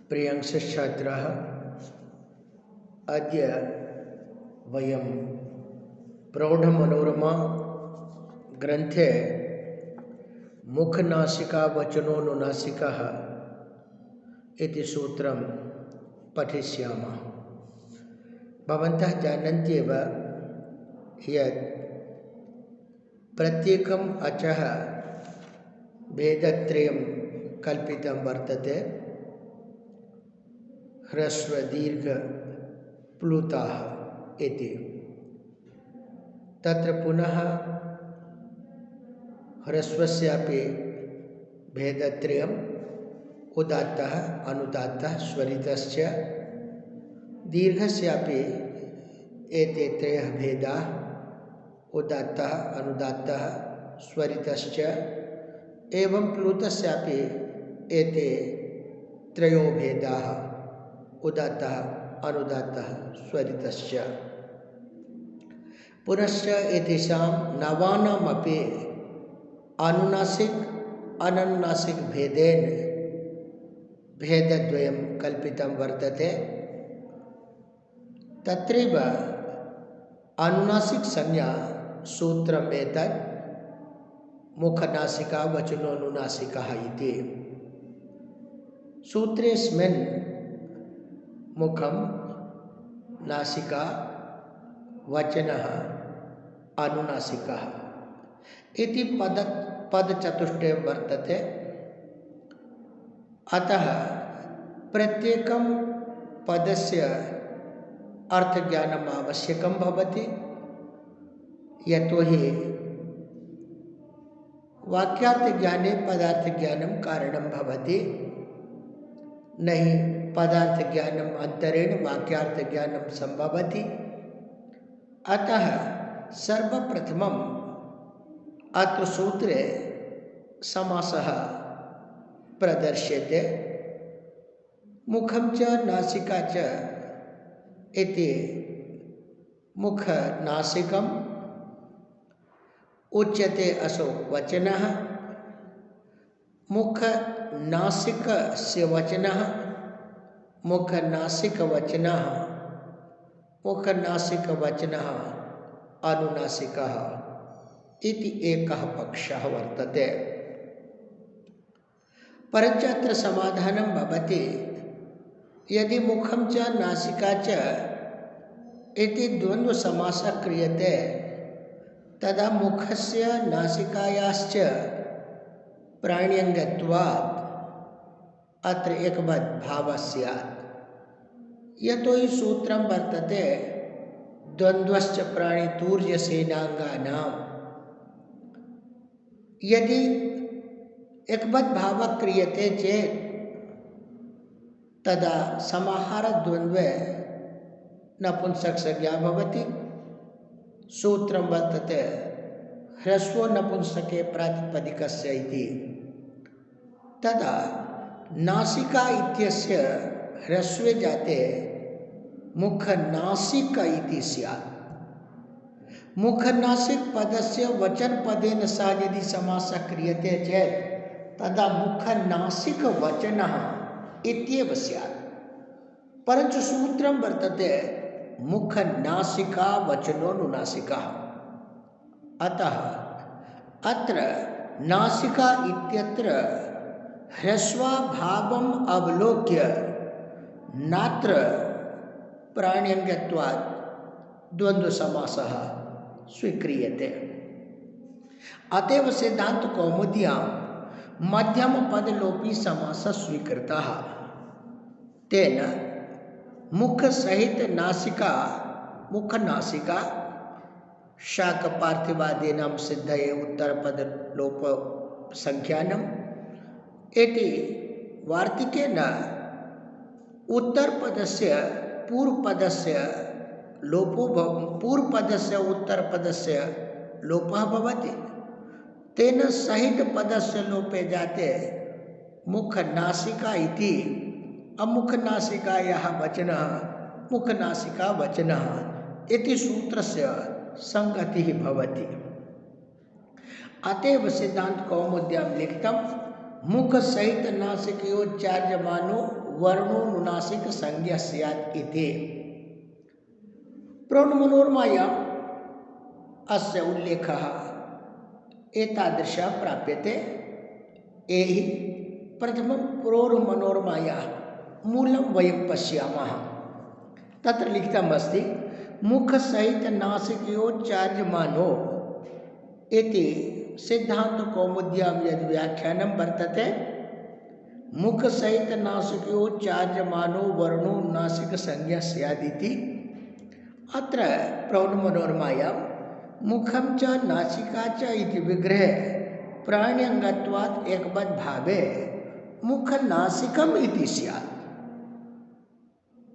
प्रियंक्षछात्राः अद्य वयं प्रौढमनोरमा ग्रन्थे मुखनासिकावचनोनुनासिकः इति सूत्रं पठिष्यामः। भवन्तः जानन्त्येव यत् प्रत्येकम् अचः भेदत्रयं कल्पितं वर्तते। ह्रस्व दीर्घ प्लुताः इति। तत्र पुनः ह्रस्वस्यापि भेदत्रयम् उदात्तः अनुदात्तः स्वरितश्च, दीर्घस्यापि एते त्रयः भेदाः उदात्तः अनुदात्तः स्वरितश्च, एवं प्लुतस्यापि एते त्रयो भेदाः उदात्तः अनुदात्तः स्वरितश्च। पुनश्च एतेषां नवानामपि अनुनासिक अननुनासिक भेदेन भेदद्वयं कल्पितं वर्तते। तत्रैव अनुनासिक संज्ञा सूत्रम् एतत् मुखनासिकावचनोनुनासिकः इति। सूत्रेऽस्मिन् मुखं नासिका वचनः अनुनासिकः इति पदचतुष्टयं वर्तते। अतः प्रत्येकं पदस्य अर्थज्ञानम् आवश्यकं भवति, यतोहि वाक्यार्थज्ञाने पदार्थज्ञानं कारणं भवति। न हि पदार्थज्ञानम् अन्तरेण वाक्यार्थज्ञानं सम्भवति। अतः सर्वप्रथमम् अत्र सूत्रे समासः प्रदर्श्यते। मुखं च नासिका च इति मुखनासिकम् उच्यते असौ वचनः। मुखनासिकस्य वचनः मुखनासिकवचनः मुखनासिकवचनः अनुनासिकः इति एकः पक्षः वर्तते। परञ्च अत्र समाधानं भवति, यदि मुखं च नासिका च इति द्वन्द्वसमासः क्रियते, तदा मुखस्य नासिकायाश्च प्राण्यङ्गत्वात् अत्र एकवद् भावः स्यात्। यतोहि सूत्रं वर्तते द्वन्द्वश्च प्राणितूर्यसेनाङ्गानाम्। यदि एकवद् भावः क्रियते चेत् तदा समाहारद्वन्द्वे नपुंसकसंज्ञा भवति। सूत्रं वर्तते ह्रस्वो नपुंसके प्रातिपदिकस्य इति। तदा नासिका इत्यस्य ह्रस्वे जाते मुखनासिक इति स्यात्। मुखनासिक पदस्य वचनपदेन सह यदि समासः क्रियते चेत् तदा मुखनासिकवचनः इत्येव स्यात्। परन्तु सूत्रं वर्तते मुखनासिकावचनोनुनासिकः। अतः अत्र नासिका इत्यत्र ह्रस्वभावम् अवलोक्य नात्र प्राण्यङ्गत्वात् द्वन्द्वसमासः स्वीक्रियते। अतएव सिद्धान्तकौमुद्यां मध्यमपदलोपी समासः स्वीकृतः। तेन मुखसहित नासिका मुखनासिका शाकपार्थिवादीनां सिद्धये उत्तरपदलोपसंख्यानम् इति वार्तिकेन उत्तरपदस्य पूर्वपदस्य उत्तरपदस्य लोपः भवति। तेन सहितपदस्य लोपे जाते मुखनासिका इति अमुखनासिकायाः वचनः मुखनासिकावचनः इति सूत्रस्य संगतिः भवति। अतएव सिद्धान्तकौमुद्यां लिखितं मुखसहित नासिकयोच्चार्यमानो वर्णोनुनासिक संज्ञा स्यात् इति। प्रोन्मनोर्मायाम् अस्य उल्लेखः एतादृशः प्राप्यते। एहि प्रथमं प्रोन्मनोर्मायाः मूलं वयं पश्यामः। तत्र लिखितमस्ति मुखसहितनासिकयोच्चार्यमानो इति सिद्धान्तकौमुद्यां यद् व्याख्यानं वर्तते, मुखसहितनासिकयोच्चार्यमानो वर्णो नासिकसंज्ञा स्यादिति। अत्र प्रौढमनोरमायां मुखं च नासिका च इति विग्रहे प्राण्यङ्गत्वात् एकवद्भावे मुखनासिकम् इति स्यात्।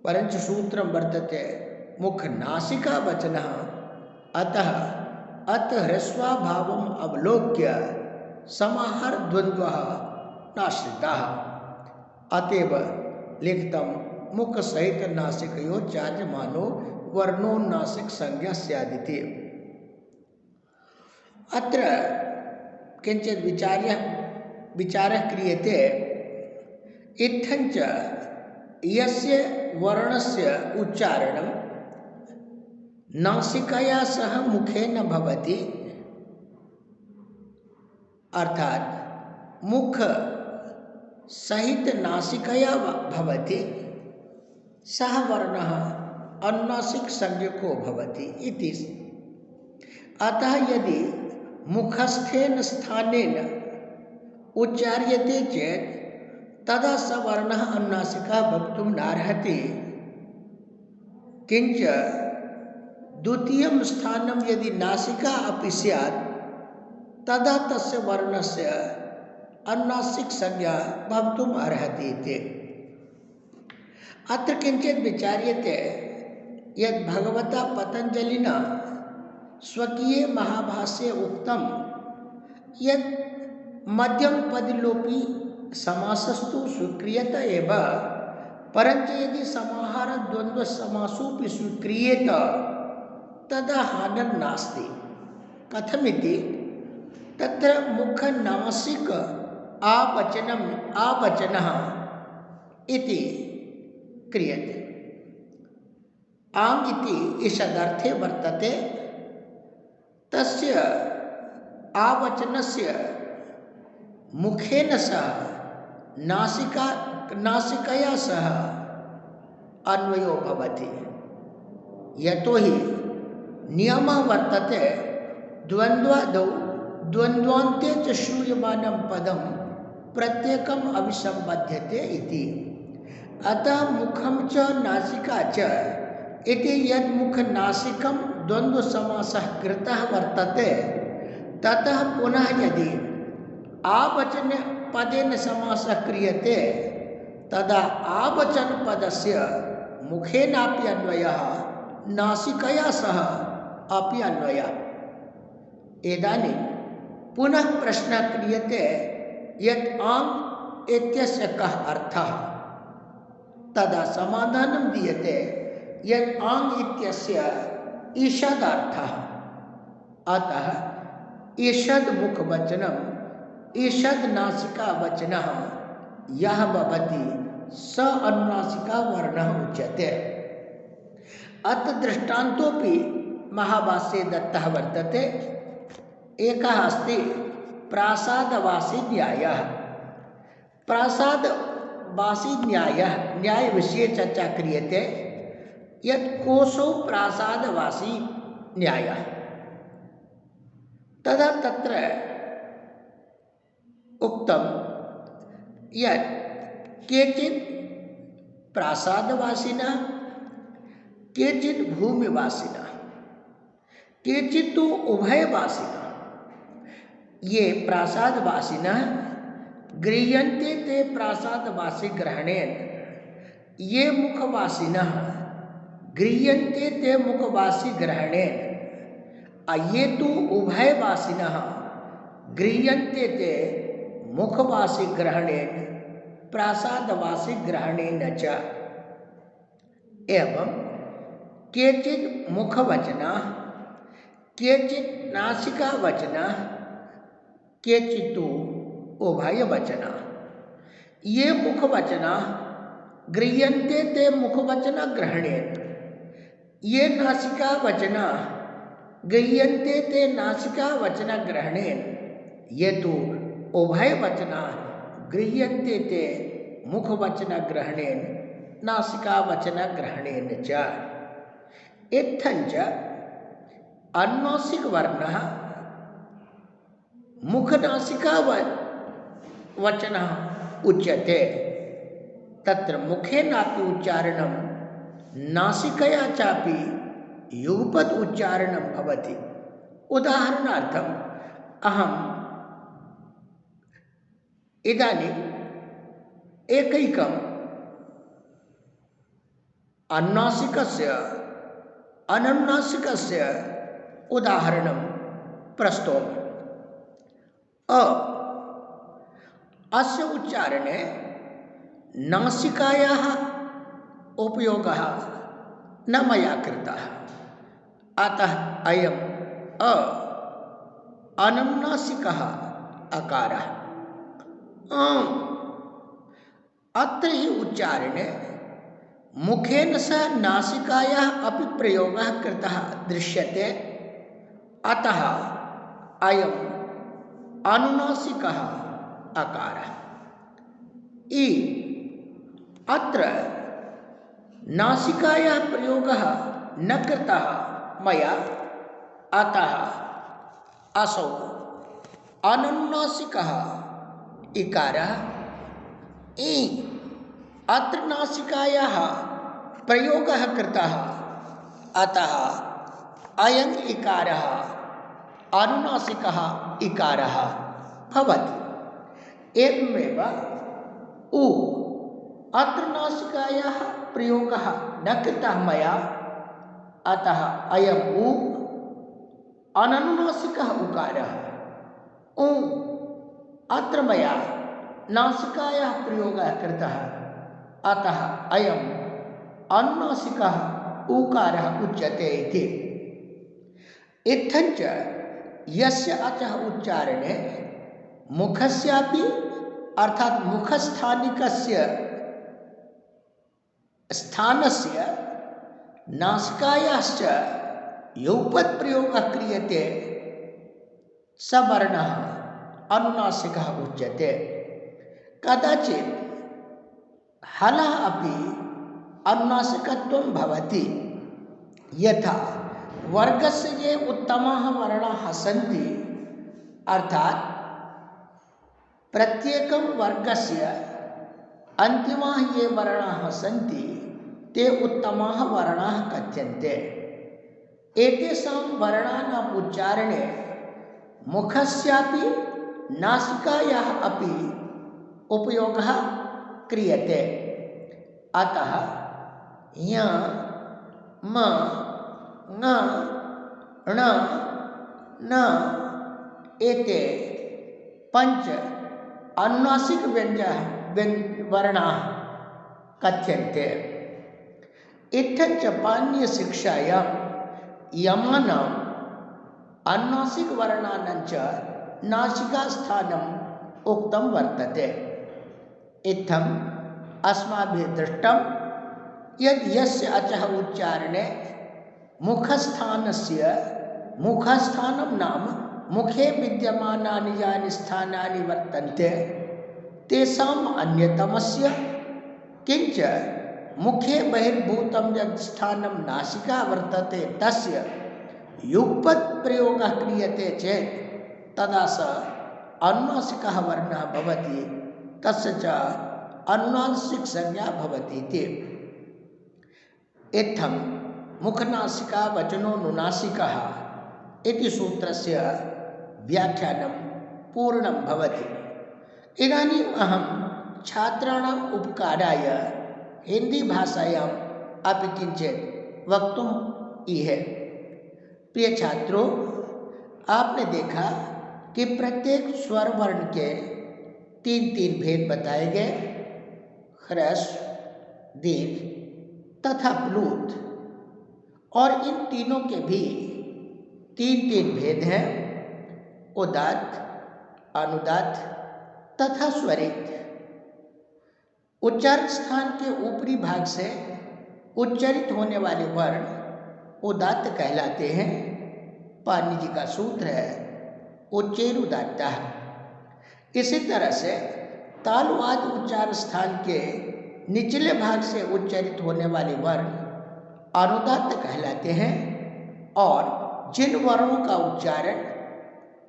परञ्च सूत्रं वर्तते मुखनासिका वचनः, अतः अत्र ह्रस्वाभावम् अवलोक्य समाहारद्वन्द्वः नाश्रितः। अतएव लिखितं मुखसहितनासिकयोच्चार्यमानो वर्णोन्नासिक संज्ञा स्यादिति। अत्र किञ्चित् विचारः क्रियते। इत्थञ्च यस्य वर्णस्य उच्चारणं नासिकया सह मुखेन भवति, अर्थात मुख सहित नासिकया भवति, सः वर्णः अनुनासिक संज्ञको भवति इति। अतः यदि मुखस्थेन स्थानेन उच्चार्यते चेत् तदा स वर्णः अनुनासिकः भवितुं नार्हति। किञ्च द्वितीयं स्थानं यदि नासिका अपि स्यात् तदा तस्य वर्णस्य अनुनासिक संज्ञा भवितुम् अर्हति इति। अत्र किञ्चित् विचार्यते यद् भगवता पतञ्जलिना स्वकीये महाभाष्ये उक्तं यत् मध्यमपदलोपी समासस्तु स्वीक्रियत एव, परञ्च यदि समाहारद्वन्द्वसमासोऽपि स्वीक्रियेत तदा हानिर्नास्ति। कथमिति? तत्र मुखनासिक आवचनः इति क्रियते। आङ् इति ईषदर्थे वर्तते। तस्य आवचनस्य मुखेन सह नासिकया सह अन्वयो भवति। यतोहि नियमः वर्तते द्वन्द्वादौ द्वन्द्वान्ते च श्रूयमानं पदं प्रत्येकम् अभिसम्बध्यते इति। अतः मुखं च नासिका च इति यद् मुखनासिकं द्वन्द्वसमासः कृतः वर्तते, ततः पुनः यदि आवचनपदेन समासः क्रियते तदा आवचनपदस्य मुखेनापि अन्वयः, नासिकया सह अपि अन्वयः। इदानीं पुनः प्रश्नः क्रियते यत् आङ् इत्यस्य कः अर्थः? तदा समाधानं दीयते यत् आङ् इत्यस्य ईषदर्थः। अतः ईषद् मुखवचनम् ईषद् नासिकावचनः यः भवति स अनुनासिका वर्णः उच्यते। अत्र दृष्टान्तोऽपि महाभाष्ये दत्तः वर्तते। एकः अस्ति प्रासादवासी न्यायः। प्रासादवासी न्यायविषये चर्चा क्रियते यत् कोऽसौ प्रासादवासी न्यायः। तदा तत्र उक्तं यत् केचित् प्रासादवासिनः, केचित् भूमिवासिनः, केचित् तु उभयवासिनः। ये प्रासादवासिनः गृह्यन्ते ते प्रासादवासी ग्रहणेन, ये मुखवासिनः गृह्यन्ते ते मुखवासी ग्रहणेन, ये तु उभयवासिनः गृह्यन्ते ते मुखवासी ग्रहणेन प्रासादवासी ग्रहणेन च। एवं केचित् मुखवचनाः, केचित् नासिकावचनाः, केचित् तु उभयवचनाः। ये मुखवचनाः गृह्यन्ते ते मुखवचन ग्रहणेन। ये नासिका वचना गृह्यन्ते ते नासिका वचन ग्रहणेन। ये तो उभय वचना गृह्यन्ते ते मुखवचन ग्रहणेन नासिका वचन ग्रहणेन च। इत्थंच अनुनासिक वर्णः मुखनासिका वचनः उच्यते। तत्र मुखेनापि उच्चारणं नासिकया चापि युगपत् उच्चारणं भवति। उदाहरणार्थम् अहम् इदानीम् एकैकम् अनुनासिकस्य अनुनासिकस्य उदाहरणं प्रस्तौमि। अस्य उच्चारणे नासिकायाः उपयोगः न मया कृतः, अतः अयम् अनुनासिकः अकारः। अत्र हि उच्चारणे मुखेन सह नासिकायाः अपि प्रयोगः कृतः दृश्यते, अतः अयम् अनुनासिकः अकारः। अत्र नासिकायाः प्रयोगः न कृतः मया, अतः असौ अनुनासिकः इकारः। अत्र नासिकायाः प्रयोगः कृतः, अतः अयम् इकारः अनुनासिकः इकारः भवति। एवमेव अत्र नासिकायाः प्रयोगः न कृतः मया, अतः अयम् अनुनासिकः उकारः। अत्र मया नासिकायाः प्रयोगः कृतः, अतः अयम् अनुनासिकः उकारः उच्यते इति। इत्थंच यस्य अचः उच्चारणे मुखस्यापि अर्थात् मुखस्थानिकस्य स्थानस्य नासिकायाश्च युगपत् प्रयोगः क्रियते, स वर्णः अनुनासिकः उच्यते। कदाचित् हलः अपि अनुनासिकत्वं भवति। यथा वर्गस्य ये उत्तमाः वर्णाः सन्ति, अर्थात् प्रत्येकं वर्गस्य अन्तिमाः ये वर्णाः सन्ति ते उत्तमाः वर्णाः कथ्यन्ते। एतेषां वर्णानाम् उच्चारणे मुखस्यापि नासिकायाः अपि उपयोगः क्रियते। अतः य म ङ ण न एते पंच अनुनासिक वर्णाः कथ्यन्ते। इत्थंच पाणिनीयशिक्षायां यमानाम् अनुनासिक वर्णानां च नासिकास्थानम् उक्तं वर्तते। इत्थम् अस्माभिः दृष्टं यद् यस्य अचः उच्चारणे मुखस्थानं नाम मुखे विद्यमानानि यानि स्थानानि वर्तन्ते तेषाम् अन्यतमस्य, किंच मुखे बहिर्भूतं यत् स्थानं नासिका वर्तते तस्य युगपत् प्रयोगः क्रियते चेत् तदा स अनुनासिकः वर्णः भवति, तस्य च अनुनासिक संज्ञा भवति इति। इत्थं मुखनासिका वचनो नुनासिकः इति सूत्रस्य व्याख्यानं पूर्णं भवति। इदानीम् अहं छात्राणाम् उपकाराय हिंदीभाषायाम् अपि किञ्चित् वक्तुम् इहे। प्रिय छात्रों, आपने देखा कि प्रत्येक स्वर वर्ण के 3 भेद बताए गए, ह्रस्व, दीर्घ तथा प्लुत, और इन तीनों के भी 3 भेद हैं, उदात्त, अनुदात्त तथा स्वरित। उच्चारण स्थान के ऊपरी भाग से उच्चारित होने वाले वर्ण उदात्त कहलाते हैं। पाणिनि जी का सूत्र है उच्चैरुदात्तः। इसी तरह से तालवाद उच्चारण स्थान के निचले भाग से उच्चारित होने वाले वर्ण अनुदात्त कहलाते हैं और जिन वर्णों का उच्चारण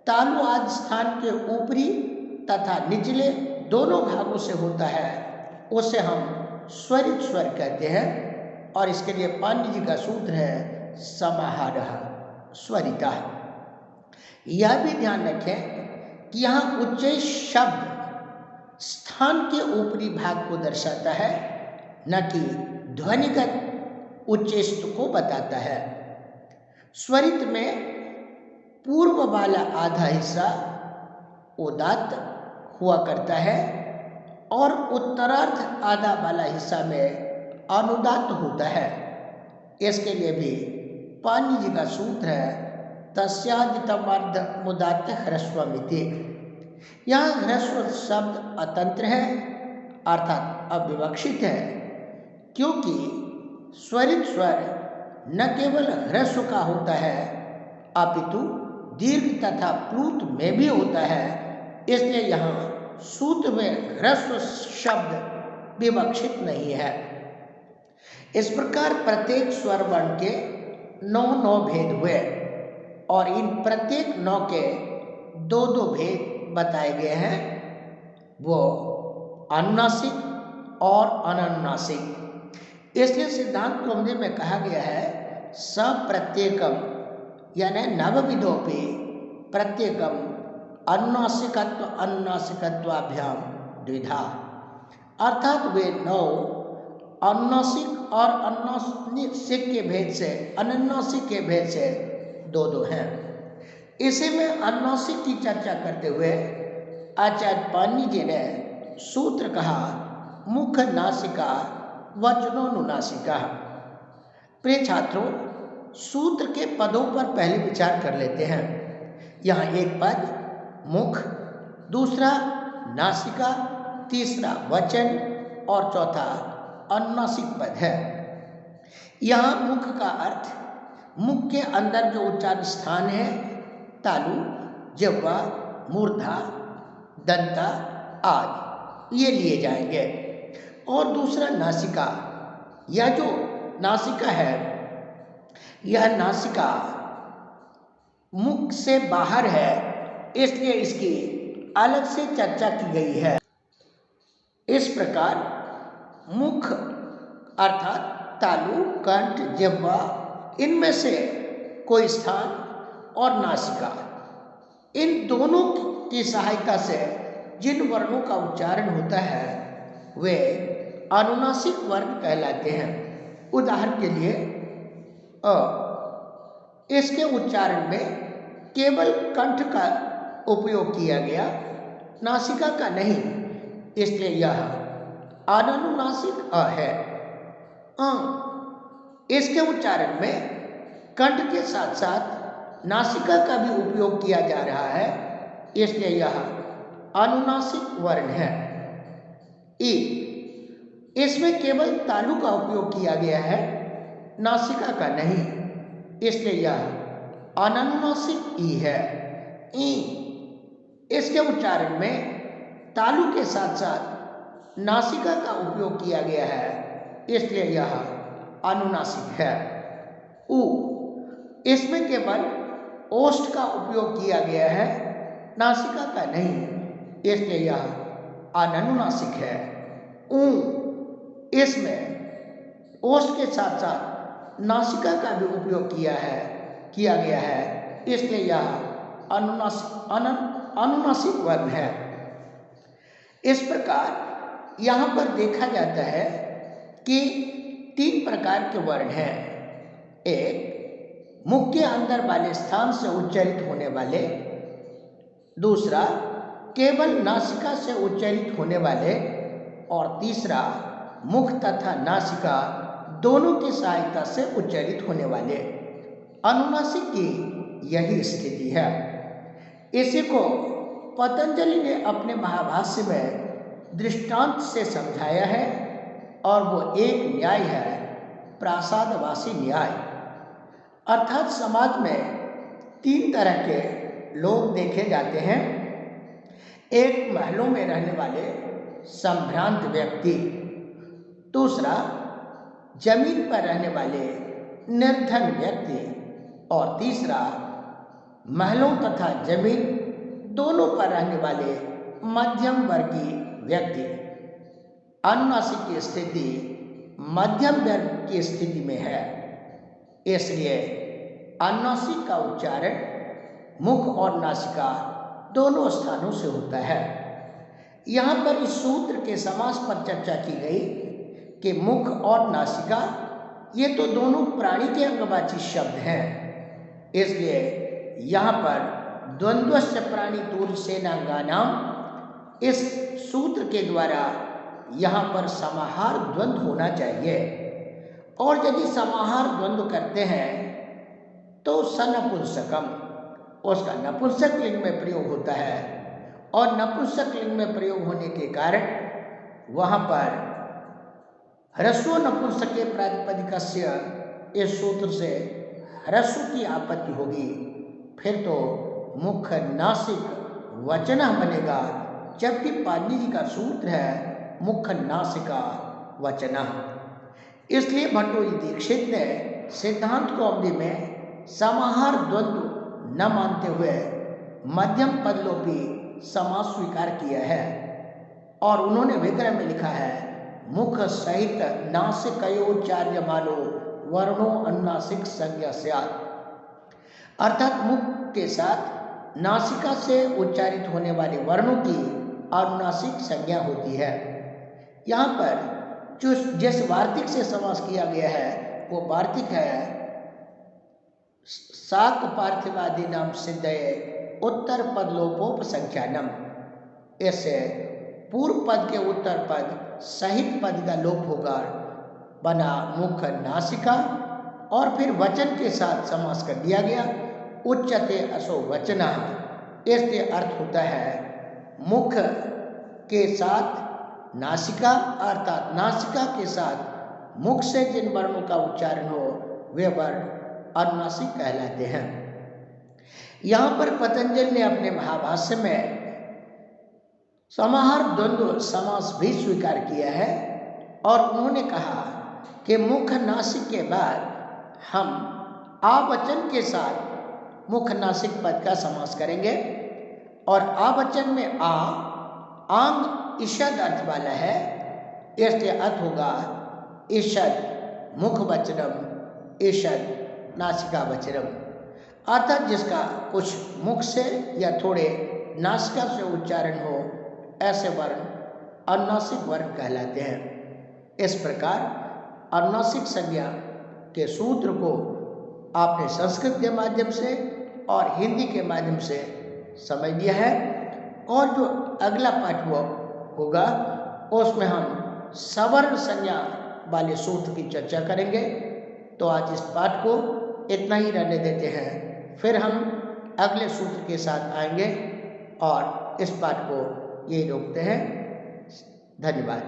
तालवाद स्थान के ऊपरी तथा निचले दोनों भागों से होता है उसे हम स्वरित स्वर कहते हैं। और इसके लिए पाणिनि जी का सूत्र है समाहारः स्वरितः। यह भी ध्यान रखें कि यहाँ उच्चैः शब्द स्थान के ऊपरी भाग को दर्शाता है, न कि ध्वनिगत उच्चैस्तु को बताता है। स्वरित में पूर्व वाला आधा हिस्सा उदात्त हुआ करता है और उत्तरार्ध आधा वाला हिस्सा में अनुदात्त होता है। इसके लिए भी पाणिनि जी का सूत्र है तस्यादितमर्ध मुदात्त ह्रस्वमिति। यहाँ ह्रस्व शब्द अतंत्र है अर्थात अविवक्षित है, क्योंकि स्वरित स्वर न केवल ह्रस्व का होता है अपितु दीर्घ तथा प्लूत में भी होता है। इसलिए यहाँ सूत्र में ह्रस्व शब्द विवक्षित नहीं है। इस प्रकार प्रत्येक स्वर वर्ण के 9 भेद हुए और इन प्रत्येक 9 के 2 भेद बताए गए हैं, वो अनुनासिक और अननुनासिक। इसलिए सिद्धांत कौमुदी में कहा गया है सप्रत्येकम यानी नवविधोपि प्रत्येकम अनुनासिकत्व अनुनासिकत्वाभ्याम द्विधा, अर्थात वे 9 अनुनासिक और अनुनासिक के भेद से अननुनासिक के भेद से 2 हैं। इसी में अनुनासिक की चर्चा करते हुए आचार्य पाणिनि जी ने सूत्र कहा मुख नासिका वचनोनुनासिका। प्रिय छात्रों, सूत्र के पदों पर पहले विचार कर लेते हैं। यहाँ एक पद मुख, दूसरा नासिका, तीसरा वचन और चौथा अनुनासिक पद है। यहाँ मुख का अर्थ मुख के अंदर जो उच्चारण स्थान है तालु, जिह्वा, मूर्धा, दंता आदि ये लिए जाएंगे। और दूसरा नासिका, यह जो नासिका है यह नासिका मुख से बाहर है, इसलिए इसकी अलग से चर्चा की गई है। इस प्रकार मुख अर्थात तालु, कंठ, जिह्वा इनमें से कोई स्थान और नासिका, इन दोनों की सहायता से जिन वर्णों का उच्चारण होता है वे अनुनासिक वर्ण कहलाते हैं। उदाहरण के लिए अ, इसके उच्चारण में केवल कंठ का उपयोग किया गया, नासिका का नहीं, इसलिए यह अननुनासिक अ है। इसके उच्चारण में कंठ के साथ साथ नासिका का भी उपयोग किया जा रहा है, इसलिए यह अनुनासिक वर्ण है। ई, इसमें केवल तालु का उपयोग किया गया है, नासिका का नहीं, इसलिए यह अननुनासिक ई है। ई, इसके उच्चारण में तालु के साथ साथ नासिका का उपयोग किया गया है, इसलिए यह अनुनासिक है। उ, इसमें केवल ओष्ठ का उपयोग किया गया है, नासिका का नहीं, इसलिए यह अननुनासिक है। ऊ, इसमें ओष्ठ के साथ साथ नासिका का भी उपयोग किया गया है, इसलिए यह अनुनासिक वर्ण है। इस प्रकार यहाँ पर देखा जाता है कि 3 प्रकार के वर्ण हैं। एक मुख के अंदर वाले स्थान से उच्चारित होने वाले, दूसरा केवल नासिका से उच्चारित होने वाले और तीसरा मुख तथा नासिका दोनों की सहायता से उच्चारित होने वाले। अनुनासिक की यही स्थिति है। इसी को पतंजलि ने अपने महाभाष्य में दृष्टांत से समझाया है और वो एक न्याय है, प्रासादवासी न्याय। अर्थात समाज में 3 तरह के लोग देखे जाते हैं। एक महलों में रहने वाले संभ्रांत व्यक्ति, दूसरा जमीन पर रहने वाले निर्धन व्यक्ति और तीसरा महलों तथा जमीन दोनों पर रहने वाले मध्यम वर्गीय व्यक्ति। अनुनासिक की स्थिति मध्यम वर्ग की स्थिति में है, इसलिए अनुनासिक का उच्चारण मुख और नासिका दोनों स्थानों से होता है। यहाँ पर इस सूत्र के समास पर चर्चा की गई कि मुख और नासिका ये तो दोनों प्राणी के अंगवाची शब्द हैं, इसलिए यहाँ पर द्वंद्वस्य प्राणी तूर सेनांगानाम इस सूत्र के द्वारा यहाँ पर समाहार द्वंद्व होना चाहिए। और यदि समाहार द्वंद्व करते हैं तो सनपुंसकम उसका नपुंसक लिंग में प्रयोग होता है, और नपुंसक लिंग में प्रयोग होने के कारण वहाँ पर ह्रस्व नपुंसके प्रातिपदिकस्य इस सूत्र से ह्रस्व की आपत्ति होगी, फिर तो मुख नासिक वचन बनेगा, जबकि पाणिनि जी का सूत्र है मुख नासिका वचन। इसलिए भट्टोजी दीक्षित ने सिद्धांत कौमुदी में समाहार द्वंद्व न मानते हुए मध्यम पदलोपी समास स्वीकार किया है, और उन्होंने विग्रह में लिखा है मुख सहित नासिकयोच्चार्यमानो वर्णो अनुनासिक संज्ञा स्यात्। अर्थात मुख के साथ नासिका से उच्चारित होने वाले वर्णों की अनुनासिक संज्ञा होती है। यहाँ पर जो जिस वार्तिक से समास किया गया है वो वार्तिक है साक पार्थिवादि नाम सिद्धये उत्तर पद लोपोप संख्यानम। इससे पूर्व पद के उत्तर पद सहित पद का लोप होगा, बना मुख नासिका, और फिर वचन के साथ समास कर दिया गया उच्चते असो वचना। इसलिए अर्थ होता है मुख के साथ नासिका, अर्थात नासिका के साथ मुख से जिन वर्णों का उच्चारण हो वे वर्ण अनुनासिक कहलाते हैं। यहाँ पर पतंजलि ने अपने महाभाष्य में समाहार द्वंद्व समास भी स्वीकार किया है, और उन्होंने कहा कि मुख नासिक के बाद हम आवचन के साथ मुख नासिक पद का समास करेंगे, और आवचन में आंग ईषद अर्थ वाला है, इसलिए अर्थ होगा ईषद मुख वचनम ईषद नासिका वचनम। अर्थात जिसका कुछ मुख से या थोड़े नासिका से उच्चारण हो ऐसे वर्ण अनुनासिक वर्ण कहलाते हैं। इस प्रकार अनुनासिक संज्ञा के सूत्र को आपने संस्कृत के माध्यम से और हिंदी के माध्यम से समझ लिया है, और जो अगला पाठ वो होगा उसमें हम सवर्ण संज्ञा वाले सूत्र की चर्चा करेंगे। तो आज इस पाठ को इतना ही रहने देते हैं, फिर हम अगले सूत्र के साथ आएंगे और इस पाठ को यही रोकते हैं। धन्यवाद।